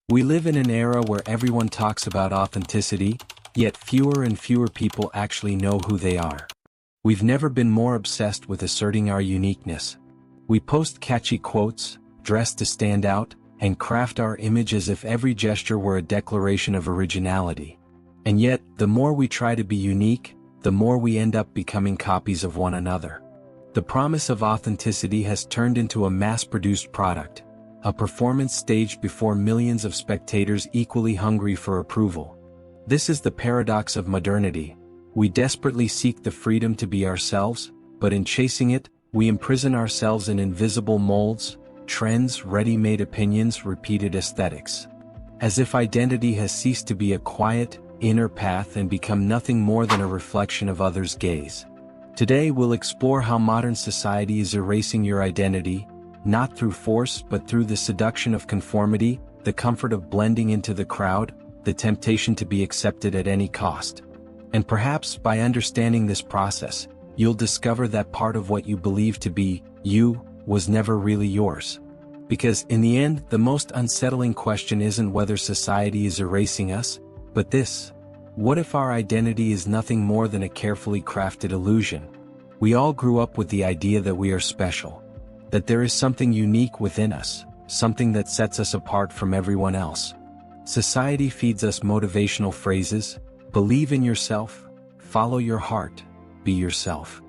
We live in an era where everyone talks about authenticity, yet fewer and fewer people actually know who they are. We've never been more obsessed with asserting our uniqueness. We post catchy quotes, dress to stand out, and craft our image as if every gesture were a declaration of originality. And yet, the more we try to be unique, the more we end up becoming copies of one another. The promise of authenticity has turned into a mass-produced product, a performance staged before millions of spectators equally hungry for approval. This is the paradox of modernity. We desperately seek the freedom to be ourselves, but in chasing it, we imprison ourselves in invisible molds, trends, ready-made opinions, repeated aesthetics. As if identity has ceased to be a quiet, inner path and become nothing more than a reflection of others' gaze. Today we'll explore how modern society is erasing your identity, not through force but through the seduction of conformity, the comfort of blending into the crowd, the temptation to be accepted at any cost. And perhaps by understanding this process, you'll discover that part of what you believe to be you was never really yours. Because in the end, the most unsettling question isn't whether society is erasing us, but this: what if our identity is nothing more than a carefully crafted illusion? We all grew up with the idea that we are special, that there is something unique within us, something that sets us apart from everyone else. Society feeds us motivational phrases: believe in yourself, follow your heart, be yourself.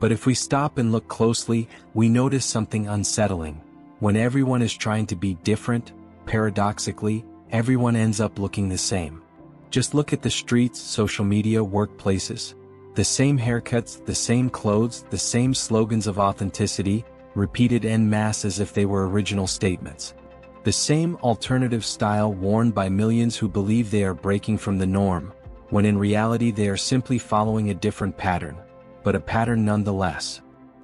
But if we stop and look closely, we notice something unsettling. When everyone is trying to be different, paradoxically, everyone ends up looking the same. Just look at the streets, social media, workplaces. The same haircuts, the same clothes, the same slogans of authenticity, repeated en masse as if they were original statements. The same alternative style worn by millions who believe they are breaking from the norm, when in reality they are simply following a different pattern, but a pattern nonetheless.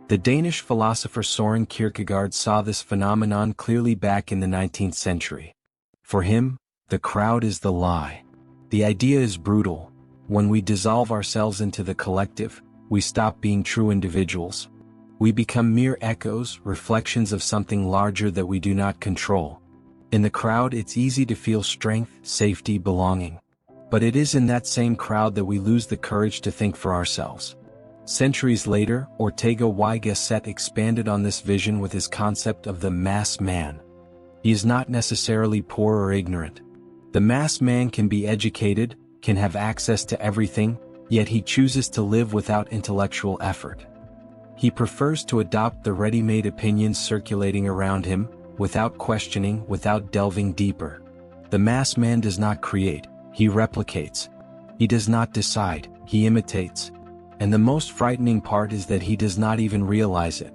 The Danish philosopher Søren Kierkegaard saw this phenomenon clearly back in the 19th century. For him, the crowd is the lie. The idea is brutal. When we dissolve ourselves into the collective, we stop being true individuals. We become mere echoes, reflections of something larger that we do not control. In the crowd, it's easy to feel strength, safety, belonging. But it is in that same crowd that we lose the courage to think for ourselves. Centuries later, Ortega y Gasset expanded on this vision with his concept of the mass man. He is not necessarily poor or ignorant. The mass man can be educated, can have access to everything, yet he chooses to live without intellectual effort. He prefers to adopt the ready-made opinions circulating around him, without questioning, without delving deeper. The mass man does not create, he replicates. He does not decide, he imitates. And the most frightening part is that he does not even realize it.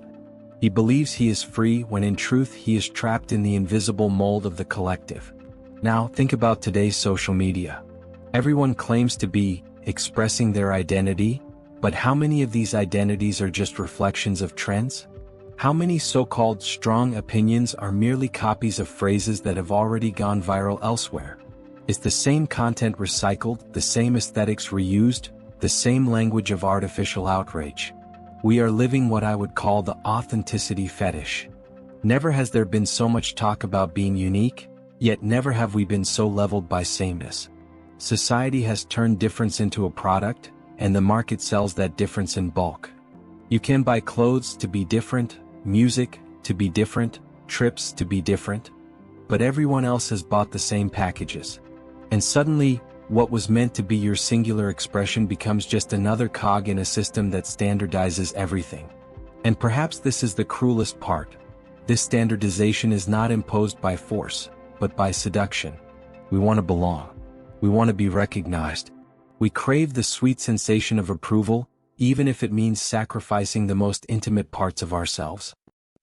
He believes he is free when in truth he is trapped in the invisible mold of the collective. Now think about today's social media. Everyone claims to be expressing their identity, but how many of these identities are just reflections of trends? How many so-called strong opinions are merely copies of phrases that have already gone viral elsewhere? Is the same content recycled, the same aesthetics reused, the same language of artificial outrage? We are living what I would call the authenticity fetish. Never has there been so much talk about being unique, yet never have we been so leveled by sameness. Society has turned difference into a product, and the market sells that difference in bulk. You can buy clothes to be different, music to be different, trips to be different, but everyone else has bought the same packages. And suddenly, what was meant to be your singular expression becomes just another cog in a system that standardizes everything. And perhaps this is the cruelest part. This standardization is not imposed by force, but by seduction. We want to belong. We want to be recognized. We crave the sweet sensation of approval, even if it means sacrificing the most intimate parts of ourselves.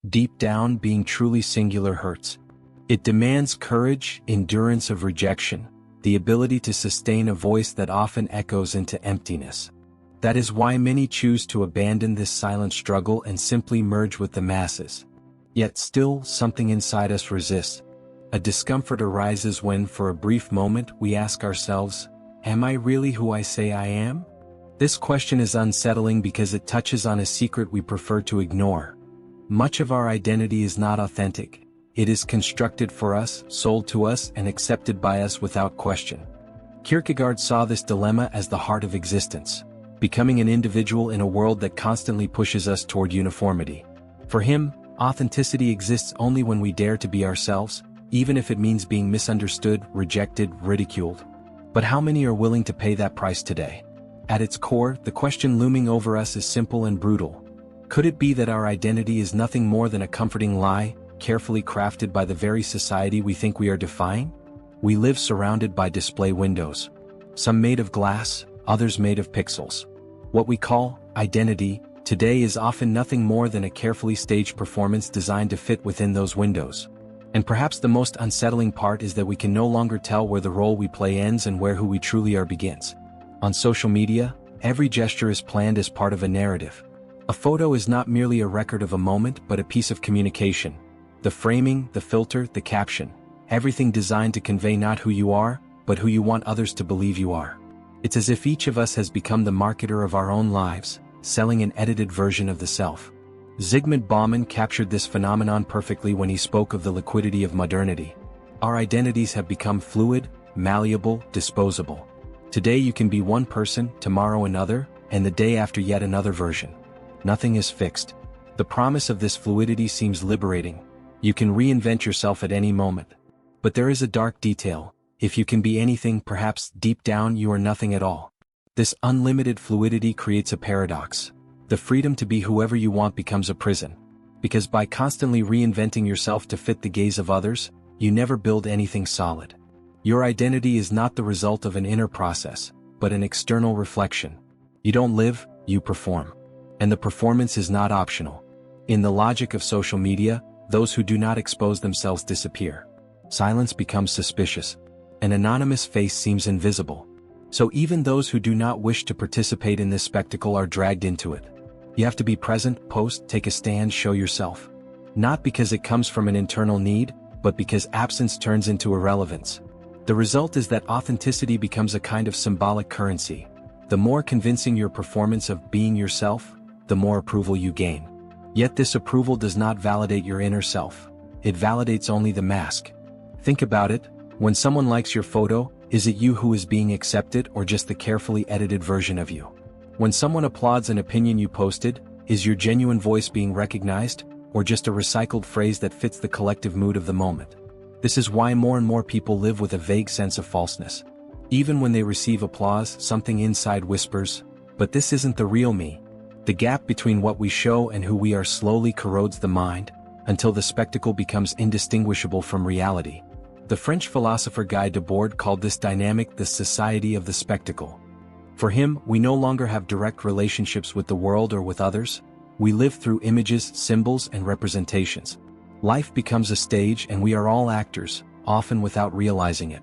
Deep down, being truly singular hurts. It demands courage, endurance of rejection, the ability to sustain a voice that often echoes into emptiness. That is why many choose to abandon this silent struggle and simply merge with the masses. Yet still, something inside us resists. A discomfort arises when, for a brief moment, we ask ourselves, am I really who I say I am? This question is unsettling because it touches on a secret we prefer to ignore. Much of our identity is not authentic. It is constructed for us, sold to us, and accepted by us without question. Kierkegaard saw this dilemma as the heart of existence, becoming an individual in a world that constantly pushes us toward uniformity. For him, authenticity exists only when we dare to be ourselves, even if it means being misunderstood, rejected, ridiculed. But how many are willing to pay that price today? At its core, the question looming over us is simple and brutal. Could it be that our identity is nothing more than a comforting lie, carefully crafted by the very society we think we are defying? We live surrounded by display windows. Some made of glass, others made of pixels. What we call identity today is often nothing more than a carefully staged performance designed to fit within those windows. And perhaps the most unsettling part is that we can no longer tell where the role we play ends and where who we truly are begins. On social media, every gesture is planned as part of a narrative. A photo is not merely a record of a moment but a piece of communication. The framing, the filter, the caption, everything designed to convey not who you are, but who you want others to believe you are. It's as if each of us has become the marketer of our own lives, selling an edited version of the self. Zygmunt Bauman captured this phenomenon perfectly when he spoke of the liquidity of modernity. Our identities have become fluid, malleable, disposable. Today you can be one person, tomorrow another, and the day after yet another version. Nothing is fixed. The promise of this fluidity seems liberating. You can reinvent yourself at any moment. But there is a dark detail. If you can be anything, perhaps deep down you are nothing at all. This unlimited fluidity creates a paradox. The freedom to be whoever you want becomes a prison. Because by constantly reinventing yourself to fit the gaze of others, you never build anything solid. Your identity is not the result of an inner process, but an external reflection. You don't live, you perform. And the performance is not optional. In the logic of social media, those who do not expose themselves disappear. Silence becomes suspicious. An anonymous face seems invisible. So even those who do not wish to participate in this spectacle are dragged into it. You have to be present, post, take a stand, show yourself. Not because it comes from an internal need, but because absence turns into irrelevance. The result is that authenticity becomes a kind of symbolic currency. The more convincing your performance of being yourself, the more approval you gain. Yet this approval does not validate your inner self. It validates only the mask. Think about it. When someone likes your photo, is it you who is being accepted or just the carefully edited version of you? When someone applauds an opinion you posted, is your genuine voice being recognized, or just a recycled phrase that fits the collective mood of the moment? This is why more and more people live with a vague sense of falseness. Even when they receive applause, something inside whispers, "But this isn't the real me." The gap between what we show and who we are slowly corrodes the mind, until the spectacle becomes indistinguishable from reality. The French philosopher Guy Debord called this dynamic the society of the spectacle. For him, we no longer have direct relationships with the world or with others. We live through images, symbols, and representations. Life becomes a stage and we are all actors, often without realizing it.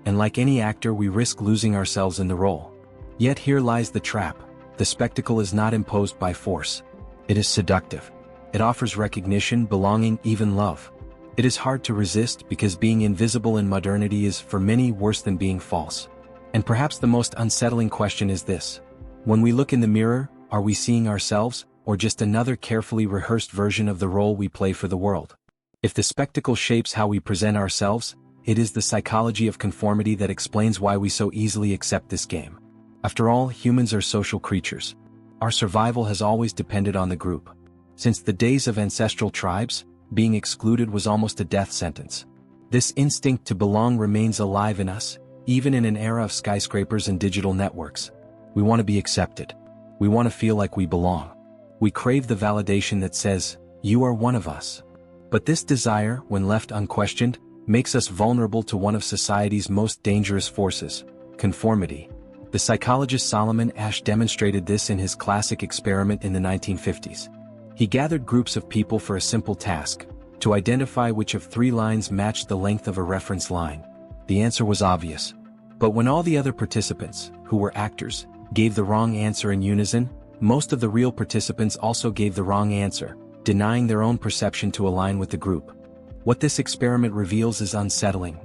And like any actor, we risk losing ourselves in the role. Yet here lies the trap. The spectacle is not imposed by force. It is seductive. It offers recognition, belonging, even love. It is hard to resist because being invisible in modernity is for many worse than being false. And perhaps the most unsettling question is this. When we look in the mirror, are we seeing ourselves, or just another carefully rehearsed version of the role we play for the world? If the spectacle shapes how we present ourselves, it is the psychology of conformity that explains why we so easily accept this game. After all, humans are social creatures. Our survival has always depended on the group. Since the days of ancestral tribes, being excluded was almost a death sentence. This instinct to belong remains alive in us, even in an era of skyscrapers and digital networks. We want to be accepted. We want to feel like we belong. We crave the validation that says, "You are one of us." But this desire, when left unquestioned, makes us vulnerable to one of society's most dangerous forces, conformity. The psychologist Solomon Asch demonstrated this in his classic experiment in the 1950s. He gathered groups of people for a simple task, to identify which of three lines matched the length of a reference line. The answer was obvious. But when all the other participants, who were actors, gave the wrong answer in unison, most of the real participants also gave the wrong answer, denying their own perception to align with the group. What this experiment reveals is unsettling.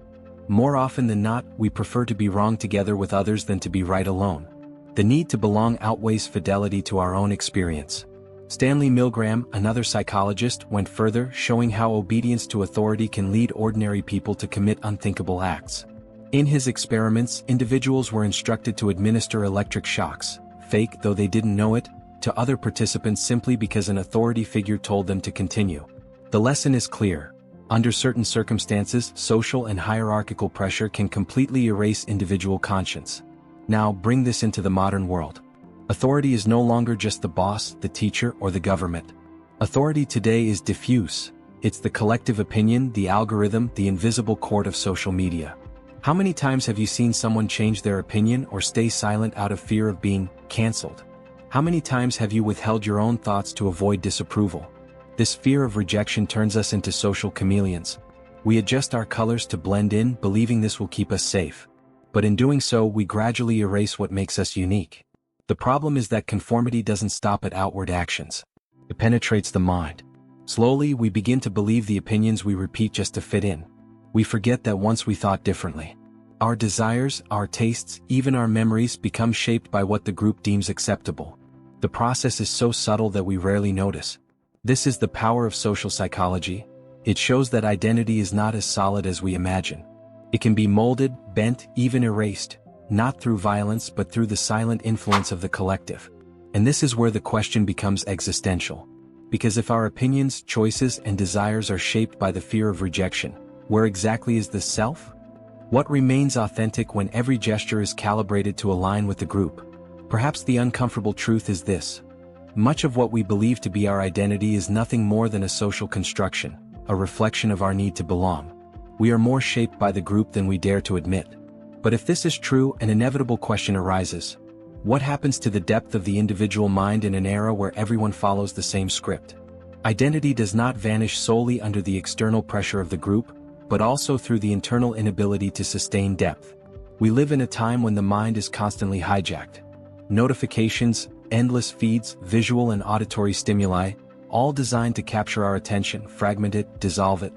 More often than not, we prefer to be wrong together with others than to be right alone. The need to belong outweighs fidelity to our own experience. Stanley Milgram, another psychologist, went further, showing how obedience to authority can lead ordinary people to commit unthinkable acts. In his experiments, individuals were instructed to administer electric shocks, fake though they didn't know it, to other participants simply because an authority figure told them to continue. The lesson is clear. Under certain circumstances, social and hierarchical pressure can completely erase individual conscience. Now bring this into the modern world. Authority is no longer just the boss, the teacher, or the government. Authority today is diffuse. It's the collective opinion, the algorithm, the invisible court of social media. How many times have you seen someone change their opinion or stay silent out of fear of being cancelled? How many times have you withheld your own thoughts to avoid disapproval? This fear of rejection turns us into social chameleons. We adjust our colors to blend in, believing this will keep us safe. But in doing so, we gradually erase what makes us unique. The problem is that conformity doesn't stop at outward actions. It penetrates the mind. Slowly, we begin to believe the opinions we repeat just to fit in. We forget that once we thought differently. Our desires, our tastes, even our memories become shaped by what the group deems acceptable. The process is so subtle that we rarely notice. This is the power of social psychology. It shows that identity is not as solid as we imagine. It can be molded, bent, even erased. Not through violence but through the silent influence of the collective. And this is where the question becomes existential. Because if our opinions, choices, and desires are shaped by the fear of rejection, where exactly is the self? What remains authentic when every gesture is calibrated to align with the group? Perhaps the uncomfortable truth is this. Much of what we believe to be our identity is nothing more than a social construction, a reflection of our need to belong. We are more shaped by the group than we dare to admit. But if this is true, an inevitable question arises. What happens to the depth of the individual mind in an era where everyone follows the same script? Identity does not vanish solely under the external pressure of the group, but also through the internal inability to sustain depth. We live in a time when the mind is constantly hijacked. Notifications, endless feeds, visual and auditory stimuli, all designed to capture our attention, fragment it, dissolve it.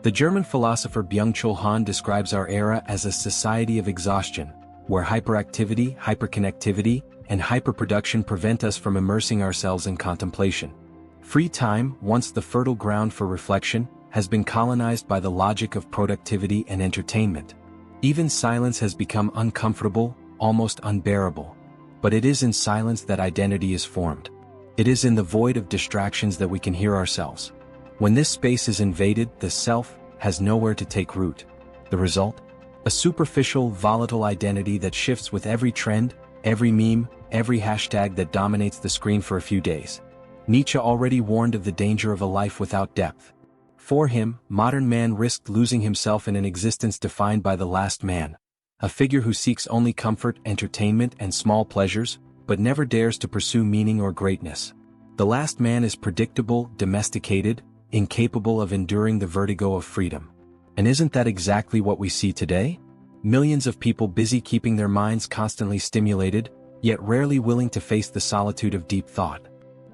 The German philosopher Byung-Chul Han describes our era as a society of exhaustion, where hyperactivity, hyperconnectivity, and hyperproduction prevent us from immersing ourselves in contemplation. Free time, once the fertile ground for reflection, has been colonized by the logic of productivity and entertainment. Even silence has become uncomfortable, almost unbearable. But it is in silence that identity is formed. It is in the void of distractions that we can hear ourselves. When this space is invaded, the self has nowhere to take root. The result? A superficial, volatile identity that shifts with every trend, every meme, every hashtag that dominates the screen for a few days. Nietzsche already warned of the danger of a life without depth. For him, modern man risked losing himself in an existence defined by the last man. A figure who seeks only comfort, entertainment, and small pleasures, but never dares to pursue meaning or greatness. The last man is predictable, domesticated, incapable of enduring the vertigo of freedom. And isn't that exactly what we see today? Millions of people busy keeping their minds constantly stimulated, yet rarely willing to face the solitude of deep thought.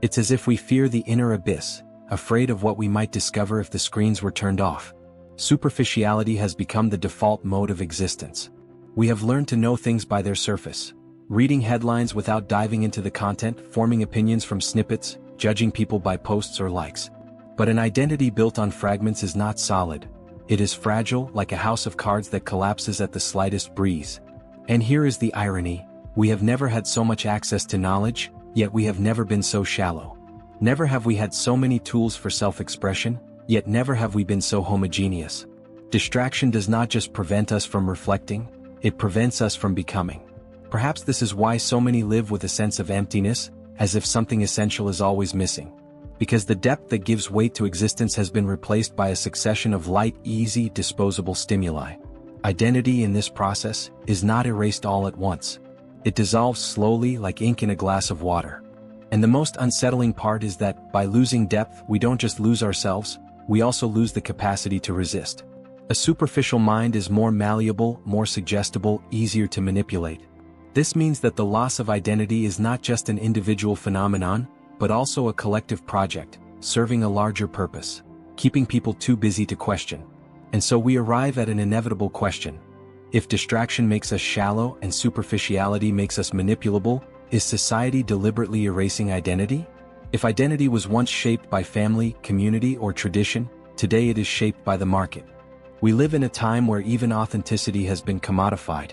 It's as if we fear the inner abyss, afraid of what we might discover if the screens were turned off. Superficiality has become the default mode of existence. We have learned to know things by their surface, reading headlines without diving into the content, forming opinions from snippets, judging people by posts or likes. But an identity built on fragments is not solid. It is fragile, like a house of cards that collapses at the slightest breeze. And here is the irony. We have never had so much access to knowledge, yet we have never been so shallow. Never have we had so many tools for self-expression, yet never have we been so homogeneous. Distraction does not just prevent us from reflecting, it prevents us from becoming. Perhaps this is why so many live with a sense of emptiness, as if something essential is always missing. Because the depth that gives weight to existence has been replaced by a succession of light, easy, disposable stimuli. Identity in this process is not erased all at once. It dissolves slowly like ink in a glass of water. And the most unsettling part is that, by losing depth, we don't just lose ourselves, we also lose the capacity to resist. A superficial mind is more malleable, more suggestible, easier to manipulate. This means that the loss of identity is not just an individual phenomenon, but also a collective project, serving a larger purpose, keeping people too busy to question. And so we arrive at an inevitable question. If distraction makes us shallow and superficiality makes us manipulable, is society deliberately erasing identity? If identity was once shaped by family, community, or tradition, today it is shaped by the market. We live in a time where even authenticity has been commodified.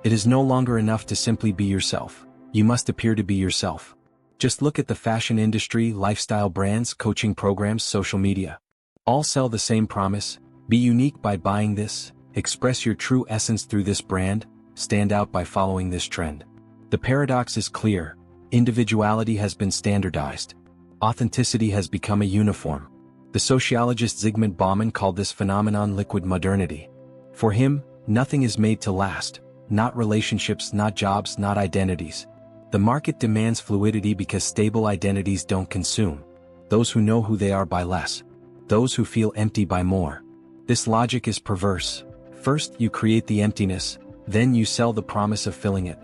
It is no longer enough to simply be yourself. You must appear to be yourself. Just look at the fashion industry, lifestyle brands, coaching programs, social media. All sell the same promise: be unique by buying this, express your true essence through this brand, stand out by following this trend. The paradox is clear: individuality has been standardized. Authenticity has become a uniform. The sociologist Zygmunt Bauman called this phenomenon liquid modernity. For him, nothing is made to last, not relationships, not jobs, not identities. The market demands fluidity because stable identities don't consume. Those who know who they are buy less. Those who feel empty buy more. This logic is perverse. First you create the emptiness, then you sell the promise of filling it.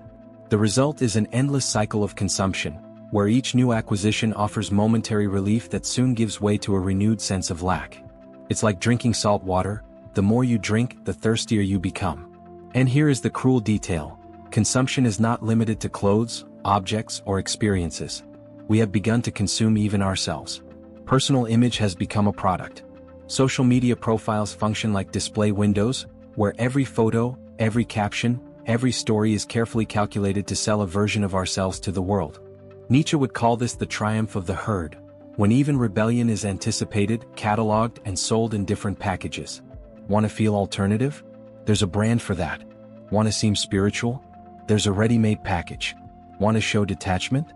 The result is an endless cycle of consumption, where each new acquisition offers momentary relief that soon gives way to a renewed sense of lack. It's like drinking salt water: the more you drink, the thirstier you become. And here is the cruel detail: consumption is not limited to clothes, objects, or experiences. We have begun to consume even ourselves. Personal image has become a product. Social media profiles function like display windows, where every photo, every caption, every story is carefully calculated to sell a version of ourselves to the world. Nietzsche would call this the triumph of the herd, when even rebellion is anticipated, catalogued, and sold in different packages. Want to feel alternative? There's a brand for that. Want to seem spiritual? There's a ready-made package. Want to show detachment?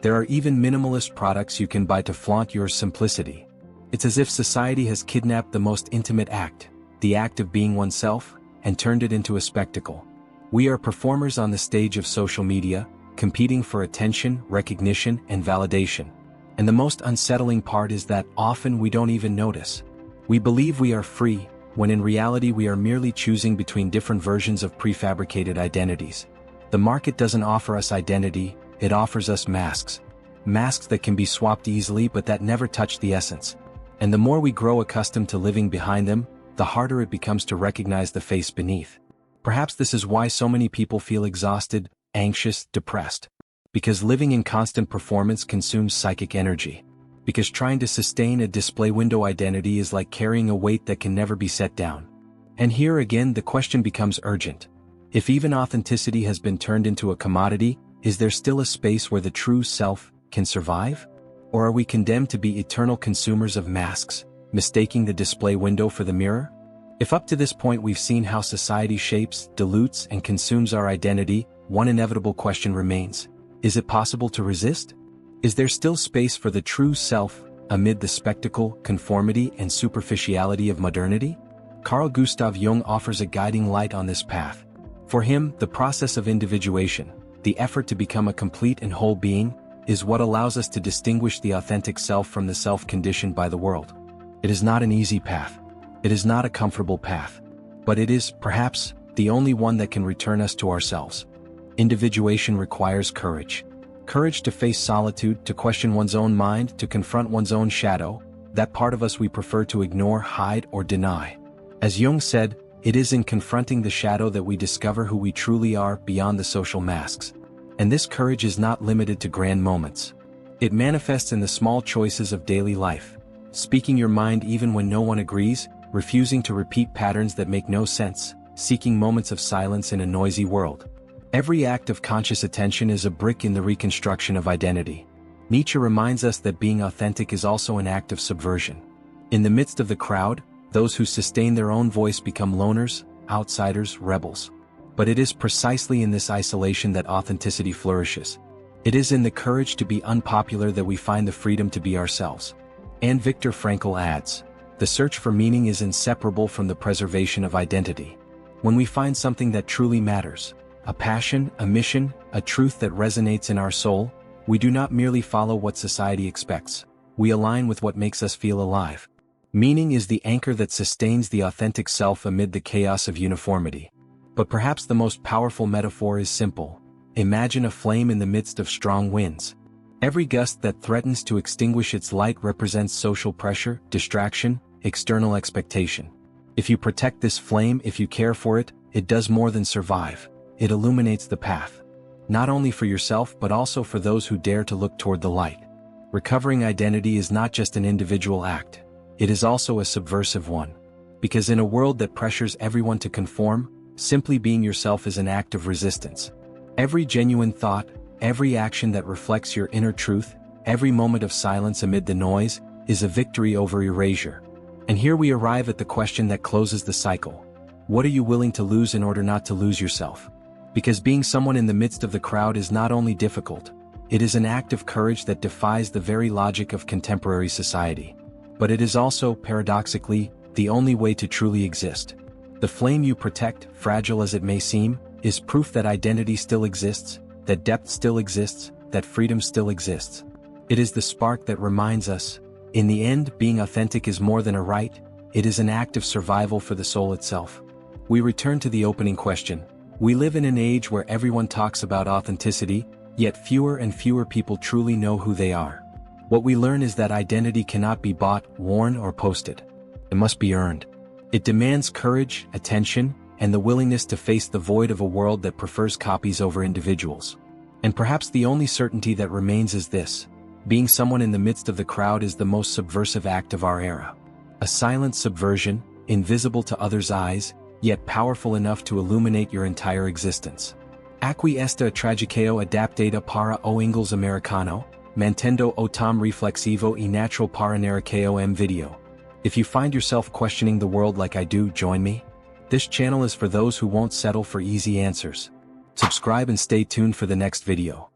There are even minimalist products you can buy to flaunt your simplicity. It's as if society has kidnapped the most intimate act, the act of being oneself, and turned it into a spectacle. We are performers on the stage of social media, competing for attention, recognition, and validation. And the most unsettling part is that often we don't even notice. We believe we are free, when in reality we are merely choosing between different versions of prefabricated identities. The market doesn't offer us identity, it offers us masks. Masks that can be swapped easily but that never touch the essence. And the more we grow accustomed to living behind them, the harder it becomes to recognize the face beneath. Perhaps this is why so many people feel exhausted, anxious, depressed. Because living in constant performance consumes psychic energy. Because trying to sustain a display window identity is like carrying a weight that can never be set down. And here again the question becomes urgent. If even authenticity has been turned into a commodity, is there still a space where the true self can survive? Or are we condemned to be eternal consumers of masks, mistaking the display window for the mirror? If up to this point we've seen how society shapes, dilutes, and consumes our identity, one inevitable question remains: is it possible to resist? Is there still space for the true self, amid the spectacle, conformity, and superficiality of modernity? Carl Gustav Jung offers a guiding light on this path. For him, the process of individuation, the effort to become a complete and whole being, is what allows us to distinguish the authentic self from the self conditioned by the world. It is not an easy path. It is not a comfortable path. But it is, perhaps, the only one that can return us to ourselves. Individuation requires courage. Courage to face solitude, to question one's own mind, to confront one's own shadow, that part of us we prefer to ignore, hide, or deny. As Jung said, it is in confronting the shadow that we discover who we truly are beyond the social masks. And this courage is not limited to grand moments. It manifests in the small choices of daily life. Speaking your mind even when no one agrees, refusing to repeat patterns that make no sense, seeking moments of silence in a noisy world. Every act of conscious attention is a brick in the reconstruction of identity. Nietzsche reminds us that being authentic is also an act of subversion. In the midst of the crowd, those who sustain their own voice become loners, outsiders, rebels. But it is precisely in this isolation that authenticity flourishes. It is in the courage to be unpopular that we find the freedom to be ourselves. And Viktor Frankl adds, the search for meaning is inseparable from the preservation of identity. When we find something that truly matters, a passion, a mission, a truth that resonates in our soul, we do not merely follow what society expects. We align with what makes us feel alive. Meaning is the anchor that sustains the authentic self amid the chaos of uniformity. But perhaps the most powerful metaphor is simple. Imagine a flame in the midst of strong winds. Every gust that threatens to extinguish its light represents social pressure, distraction, external expectation. If you protect this flame, if you care for it, it does more than survive. It illuminates the path. Not only for yourself but also for those who dare to look toward the light. Recovering identity is not just an individual act, it is also a subversive one. Because in a world that pressures everyone to conform, simply being yourself is an act of resistance. Every genuine thought, every action that reflects your inner truth, every moment of silence amid the noise, is a victory over erasure. And here we arrive at the question that closes the cycle. What are you willing to lose in order not to lose yourself? Because being someone in the midst of the crowd is not only difficult, it is an act of courage that defies the very logic of contemporary society. But it is also, paradoxically, the only way to truly exist. The flame you protect, fragile as it may seem, is proof that identity still exists, that depth still exists, that freedom still exists. It is the spark that reminds us, in the end, being authentic is more than a right, it is an act of survival for the soul itself. We return to the opening question. We live in an age where everyone talks about authenticity, yet fewer and fewer people truly know who they are. What we learn is that identity cannot be bought, worn, or posted. It must be earned. It demands courage, attention, and the willingness to face the void of a world that prefers copies over individuals. And perhaps the only certainty that remains is this: being someone in the midst of the crowd is the most subversive act of our era. A silent subversion, invisible to others' eyes, yet powerful enough to illuminate your entire existence. Acqui esta tragicao adaptata para o Ingles Americano, mantendo o tom reflexivo e natural para naricao m video. If you find yourself questioning the world like I do, join me. This channel is for those who won't settle for easy answers. Subscribe and stay tuned for the next video.